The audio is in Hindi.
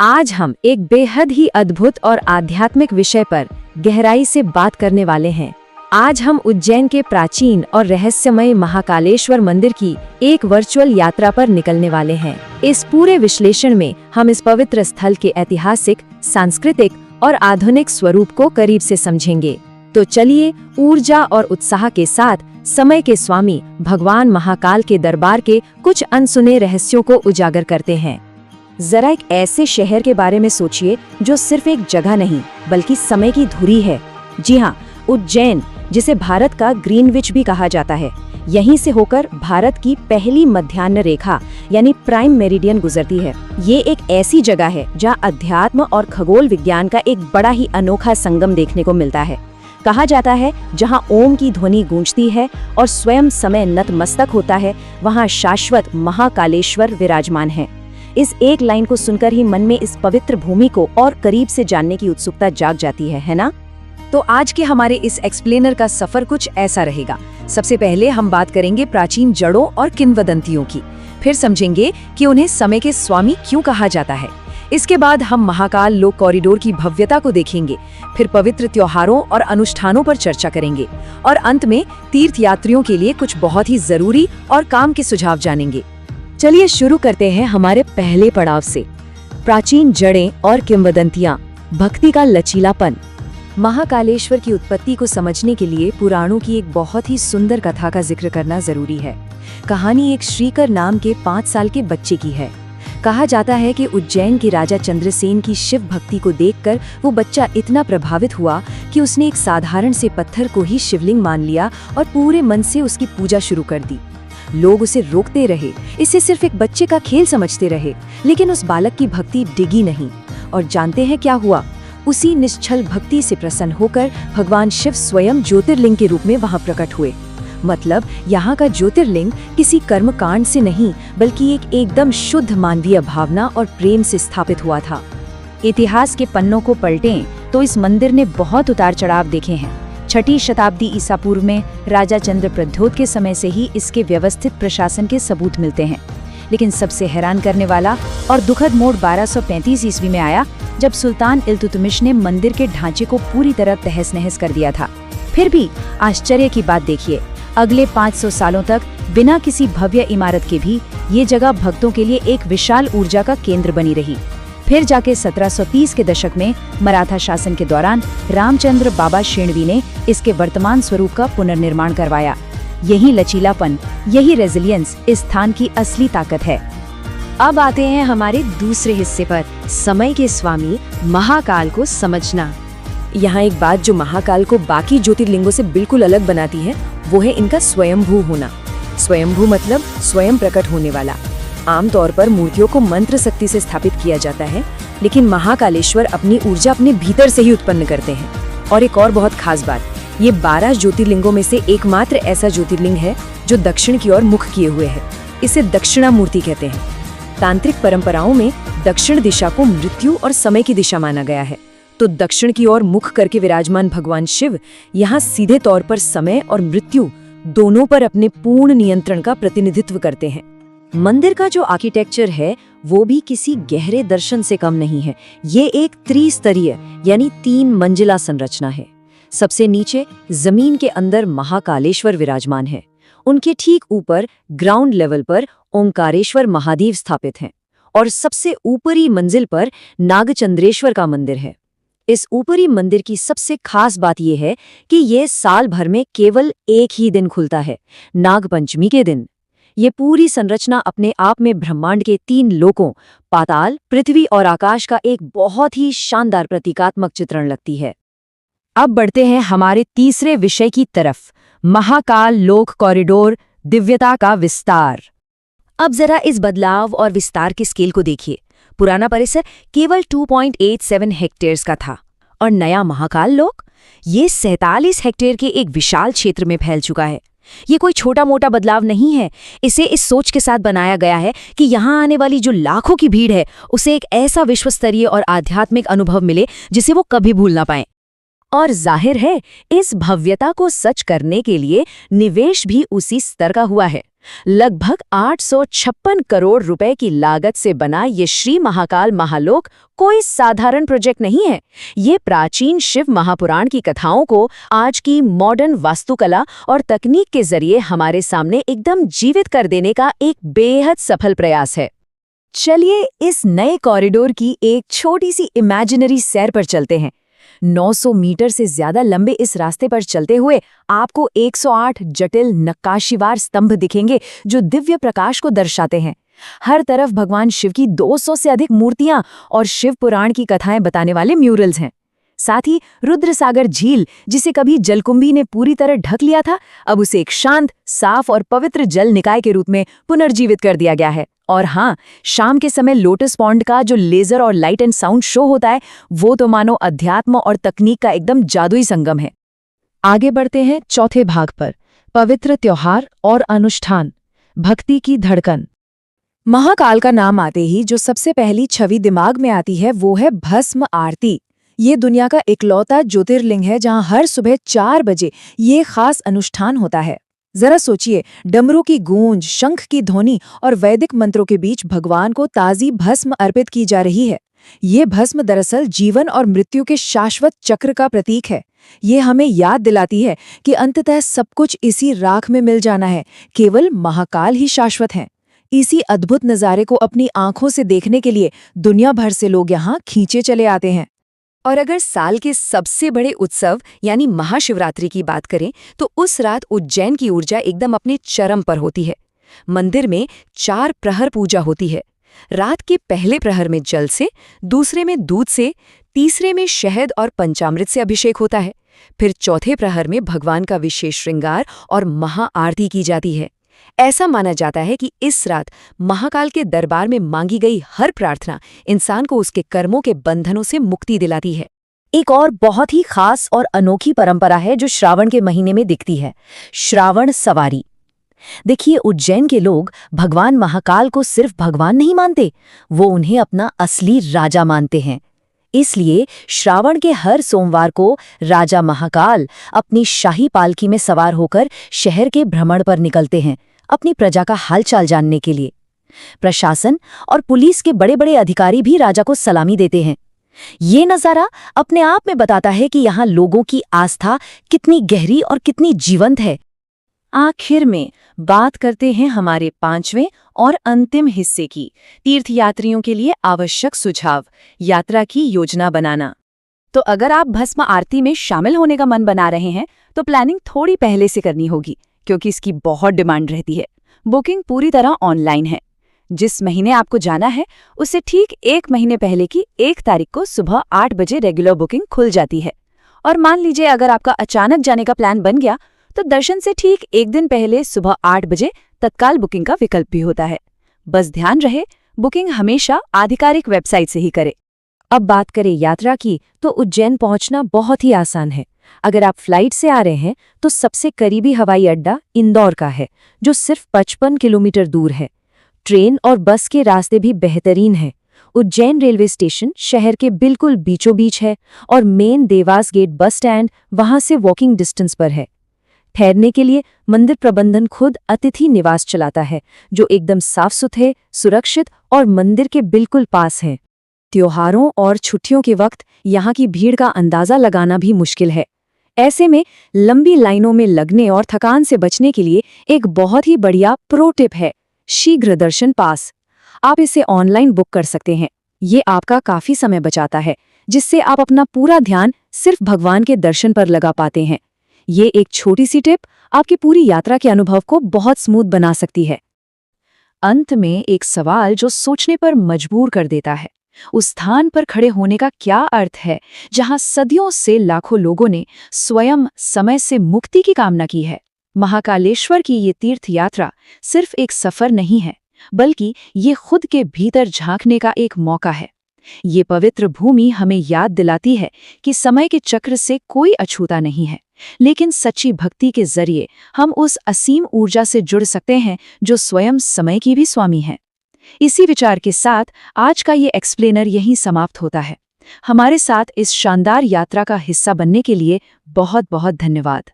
आज हम एक बेहद ही अद्भुत और आध्यात्मिक विषय पर गहराई से बात करने वाले हैं। आज हम उज्जैन के प्राचीन और रहस्यमय महाकालेश्वर मंदिर की एक वर्चुअल यात्रा पर निकलने वाले हैं। इस पूरे विश्लेषण में हम इस पवित्र स्थल के ऐतिहासिक, सांस्कृतिक और आधुनिक स्वरूप को करीब से समझेंगे। तो चलिए ऊर्जा और उत्साह के साथ समय के स्वामी भगवान महाकाल के दरबार के कुछ अनसुने रहस्यों को उजागर करते हैं। जरा एक ऐसे शहर के बारे में सोचिए जो सिर्फ एक जगह नहीं बल्कि समय की धुरी है। जी हाँ, उज्जैन, जिसे भारत का ग्रीनविच भी कहा जाता है। यहीं से होकर भारत की पहली मध्याह्न रेखा यानी प्राइम मेरिडियन गुजरती है। ये एक ऐसी जगह है जहाँ अध्यात्म और खगोल विज्ञान का एक बड़ा ही अनोखा संगम देखने को मिलता है। कहा जाता है जहाँ ओम की ध्वनि गूंजती है और स्वयं समय नतमस्तक होता है, वहाँ शाश्वत महाकालेश्वर विराजमान है। इस एक लाइन को सुनकर ही मन में इस पवित्र भूमि को और करीब से जानने की उत्सुकता जाग जाती है ना? तो आज के हमारे इस एक्सप्लेनर का सफर कुछ ऐसा रहेगा। सबसे पहले हम बात करेंगे प्राचीन जड़ों और किंवदंतियों की, फिर समझेंगे कि उन्हें समय के स्वामी क्यों कहा जाता है। इसके बाद हम महाकाल लोक कॉरिडोर की भव्यता को देखेंगे, फिर पवित्र त्योहारों और अनुष्ठानों पर चर्चा करेंगे और अंत में तीर्थ यात्रियों के लिए कुछ बहुत ही जरूरी और काम के सुझाव जानेंगे। चलिए शुरू करते हैं हमारे पहले पड़ाव से, प्राचीन जड़ें और किंवदंतियां, भक्ति का लचीलापन। महाकालेश्वर की उत्पत्ति को समझने के लिए पुराणों की एक बहुत ही सुंदर कथा का जिक्र करना जरूरी है। कहानी एक श्रीकर नाम के 5 साल के बच्चे की है। कहा जाता है कि उज्जैन के राजा चंद्रसेन की शिव भक्ति को देखकर वो बच्चा इतना प्रभावित हुआ कि उसने एक साधारण से पत्थर को ही शिवलिंग मान लिया और पूरे मन से उसकी पूजा शुरू कर दी। लोग उसे रोकते रहे, इसे सिर्फ एक बच्चे का खेल समझते रहे, लेकिन उस बालक की भक्ति डिगी नहीं। और जानते हैं क्या हुआ? उसी निश्चल भक्ति से प्रसन्न होकर भगवान शिव स्वयं ज्योतिर्लिंग के रूप में वहां प्रकट हुए। मतलब यहाँ का ज्योतिर्लिंग किसी कर्मकांड से नहीं बल्कि एक एकदम शुद्ध मानवीय भावना और प्रेम से स्थापित हुआ था। इतिहास के पन्नों को पलटें तो इस मंदिर ने बहुत उतार चढ़ाव देखे हैं। 6ठी शताब्दी ईसा पूर्व में राजा चंद्रप्रद्योत के समय से ही इसके व्यवस्थित प्रशासन के सबूत मिलते हैं। लेकिन सबसे हैरान करने वाला और दुखद मोड़ 1235 ईस्वी में आया, जब सुल्तान इल्तुतमिश ने मंदिर के ढांचे को पूरी तरह तहस नहस कर दिया था। फिर भी आश्चर्य की बात देखिए, अगले 500 सालों तक बिना किसी भव्य इमारत के भी ये जगह भक्तों के लिए एक विशाल ऊर्जा का केंद्र बनी रही। फिर जाके 1730 के दशक में मराठा शासन के दौरान रामचंद्र बाबा शेणवी ने इसके वर्तमान स्वरूप का पुनर्निर्माण करवाया। यही लचीलापन, यही रेजिलियंस इस स्थान की असली ताकत है। अब आते हैं हमारे दूसरे हिस्से पर, समय के स्वामी महाकाल को समझना। यहाँ एक बात जो महाकाल को बाकी ज्योतिर्लिंगों से बिल्कुल अलग बनाती है, वो है इनका स्वयंभू होना। स्वयंभू मतलब स्वयं प्रकट होने वाला। आमतौर पर मूर्तियों को मंत्र शक्ति से स्थापित किया जाता है, लेकिन महाकालेश्वर अपनी ऊर्जा अपने भीतर से ही उत्पन्न करते हैं। और एक और बहुत खास बात, ये 12 ज्योतिर्लिंगों में से एकमात्र ऐसा ज्योतिर्लिंग है जो दक्षिण की ओर मुख किए हुए है। इसे दक्षिणामूर्ति कहते हैं। तांत्रिक परंपराओं में दक्षिण दिशा को मृत्यु और समय की दिशा माना गया है, तो दक्षिण की ओर मुख करके विराजमान भगवान शिव यहाँ सीधे तौर पर समय और मृत्यु दोनों पर अपने पूर्ण नियंत्रण का प्रतिनिधित्व करते हैं। मंदिर का जो आर्किटेक्चर है वो भी किसी गहरे दर्शन से कम नहीं है। ये एक त्रिस्तरीय यानी 3 मंजिला संरचना है। सबसे नीचे जमीन के अंदर महाकालेश्वर विराजमान है। उनके ठीक ऊपर ग्राउंड लेवल पर ओंकारेश्वर महादेव स्थापित हैं और सबसे ऊपरी मंजिल पर नागचंद्रेश्वर का मंदिर है। इस ऊपरी मंदिर की सबसे खास बात यह है कि ये साल भर में केवल एक ही दिन खुलता है, नागपंचमी के दिन। ये पूरी संरचना अपने आप में ब्रह्मांड के 3 लोकों, पाताल, पृथ्वी और आकाश का एक बहुत ही शानदार प्रतीकात्मक चित्रण लगती है। अब बढ़ते हैं हमारे तीसरे विषय की तरफ, महाकाल लोक कॉरिडोर, दिव्यता का विस्तार। अब जरा इस बदलाव और विस्तार के स्केल को देखिए। पुराना परिसर केवल 2.87 हेक्टेयर्स का था और नया महाकाल लोक ये 47 हेक्टेयर के एक विशाल क्षेत्र में फैल चुका है। ये कोई छोटा मोटा बदलाव नहीं है। इसे इस सोच के साथ बनाया गया है कि यहाँ आने वाली जो लाखों की भीड़ है उसे एक ऐसा विश्वस्तरीय और आध्यात्मिक अनुभव मिले जिसे वो कभी भूल ना पाए। और जाहिर है इस भव्यता को सच करने के लिए निवेश भी उसी स्तर का हुआ है। लगभग 856 करोड़ रुपए की लागत से बना ये श्री महाकाल महालोक कोई साधारण प्रोजेक्ट नहीं है। ये प्राचीन शिव महापुराण की कथाओं को आज की मॉडर्न वास्तुकला और तकनीक के जरिए हमारे सामने एकदम जीवित कर देने का एक बेहद सफल प्रयास है। चलिए इस नए कॉरिडोर की एक छोटी सी इमेजिनरी सैर पर चलते हैं। 900 मीटर से ज्यादा लंबे इस रास्ते पर चलते हुए आपको 108 जटिल नक्काशीवार स्तंभ दिखेंगे जो दिव्य प्रकाश को दर्शाते हैं। हर तरफ भगवान शिव की 200 से अधिक मूर्तियां और शिव पुराण की कथाएं बताने वाले म्यूरल्स हैं। साथ ही रुद्रसागर झील, जिसे कभी जलकुंभी ने पूरी तरह ढक लिया था, अब उसे एक शांत, साफ और पवित्र जल निकाय के रूप में पुनर्जीवित कर दिया गया है। और हाँ, शाम के समय लोटस पॉन्ड का जो लेजर और लाइट एंड साउंड शो होता है, वो तो मानो अध्यात्म और तकनीक का एकदम जादुई संगम है। आगे बढ़ते हैं चौथे भाग पर, पवित्र त्योहार और अनुष्ठान, भक्ति की धड़कन। महाकाल का नाम आते ही जो सबसे पहली छवि दिमाग में आती है वो है भस्म आरती। ये दुनिया का इकलौता ज्योतिर्लिंग है जहां हर सुबह 4 बजे ये खास अनुष्ठान होता है। जरा सोचिए, डमरू की गूंज, शंख की ध्वनि और वैदिक मंत्रों के बीच भगवान को ताजी भस्म अर्पित की जा रही है। ये भस्म दरअसल जीवन और मृत्यु के शाश्वत चक्र का प्रतीक है। ये हमें याद दिलाती है कि अंततः सब कुछ इसी राख में मिल जाना है, केवल महाकाल ही शाश्वत हैं। इसी अद्भुत नज़ारे को अपनी आंखों से देखने के लिए दुनिया भर से लोग यहाँ खींचे चले आते हैं। और अगर साल के सबसे बड़े उत्सव यानी महाशिवरात्रि की बात करें तो उस रात उज्जैन की ऊर्जा एकदम अपने चरम पर होती है। मंदिर में 4 प्रहर पूजा होती है। रात के पहले प्रहर में जल से, दूसरे में दूध से, तीसरे में शहद और पंचामृत से अभिषेक होता है। फिर चौथे प्रहर में भगवान का विशेष श्रृंगार और महाआरती की जाती है। ऐसा माना जाता है कि इस रात महाकाल के दरबार में मांगी गई हर प्रार्थना इंसान को उसके कर्मों के बंधनों से मुक्ति दिलाती है। एक और बहुत ही खास और अनोखी परंपरा है जो श्रावण के महीने में दिखती है, श्रावण सवारी। देखिए, उज्जैन के लोग भगवान महाकाल को सिर्फ भगवान नहीं मानते, वो उन्हें अपना असली राजा मानते हैं। इसलिए श्रावण के हर सोमवार को राजा महाकाल अपनी शाही पालकी में सवार होकर शहर के भ्रमण पर निकलते हैं, अपनी प्रजा का हालचाल जानने के लिए। प्रशासन और पुलिस के बड़े बड़े अधिकारी भी राजा को सलामी देते हैं। ये नज़ारा अपने आप में बताता है कि यहाँ लोगों की आस्था कितनी गहरी और कितनी जीवंत है। आखिर में बात करते हैं हमारे 5वें और अंतिम हिस्से की, तीर्थयात्रियों के लिए आवश्यक सुझाव, यात्रा की योजना बनाना। तो अगर आप भस्म आरती में शामिल होने का मन बना रहे हैं तो प्लानिंग थोड़ी पहले से करनी होगी, क्योंकि इसकी बहुत डिमांड रहती है। बुकिंग पूरी तरह ऑनलाइन है। जिस महीने आपको जाना है उससे ठीक 1 महीने पहले की 1 तारीख को सुबह 8 बजे रेगुलर बुकिंग खुल जाती है। और मान लीजिए अगर आपका अचानक जाने का प्लान बन गया तो दर्शन से ठीक 1 दिन पहले सुबह 8 बजे तत्काल बुकिंग का विकल्प भी होता है। बस ध्यान रहे, बुकिंग हमेशा आधिकारिक वेबसाइट से ही करें। अब बात करें यात्रा की, तो उज्जैन पहुंचना बहुत ही आसान है। अगर आप फ्लाइट से आ रहे हैं तो सबसे करीबी हवाई अड्डा इंदौर का है, जो सिर्फ 55 किलोमीटर दूर है। ट्रेन और बस के रास्ते भी बेहतरीन हैं। उज्जैन रेलवे स्टेशन शहर के बिल्कुल बीचों बीच है और main Dewas gate bus stand वहां से वॉकिंग डिस्टेंस पर है। ठहरने के लिए मंदिर प्रबंधन खुद अतिथि निवास चलाता है, जो एकदम साफ सुथरे, सुरक्षित और मंदिर के बिल्कुल पास है। त्योहारों और छुट्टियों के वक्त यहाँ की भीड़ का अंदाजा लगाना भी मुश्किल है। ऐसे में लंबी लाइनों में लगने और थकान से बचने के लिए एक बहुत ही बढ़िया प्रो टिप है, शीघ्र दर्शन पास। आप इसे ऑनलाइन बुक कर सकते हैं। ये आपका काफी समय बचाता है, जिससे आप अपना पूरा ध्यान सिर्फ भगवान के दर्शन पर लगा पाते हैं। ये एक छोटी सी टिप आपकी पूरी यात्रा के अनुभव को बहुत स्मूथ बना सकती है। अंत में एक सवाल जो सोचने पर मजबूर कर देता है, उस स्थान पर खड़े होने का क्या अर्थ है जहां सदियों से लाखों लोगों ने स्वयं समय से मुक्ति की कामना की है। महाकालेश्वर की ये तीर्थ यात्रा सिर्फ एक सफर नहीं है, बल्कि ये खुद के भीतर झांकने का एक मौका है। ये पवित्र भूमि हमें याद दिलाती है कि समय के चक्र से कोई अछूता नहीं है, लेकिन सच्ची भक्ति के जरिए हम उस असीम ऊर्जा से जुड़ सकते हैं जो स्वयं समय की भी स्वामी है। इसी विचार के साथ आज का ये एक्सप्लेनर यहीं समाप्त होता है। हमारे साथ इस शानदार यात्रा का हिस्सा बनने के लिए बहुत बहुत धन्यवाद।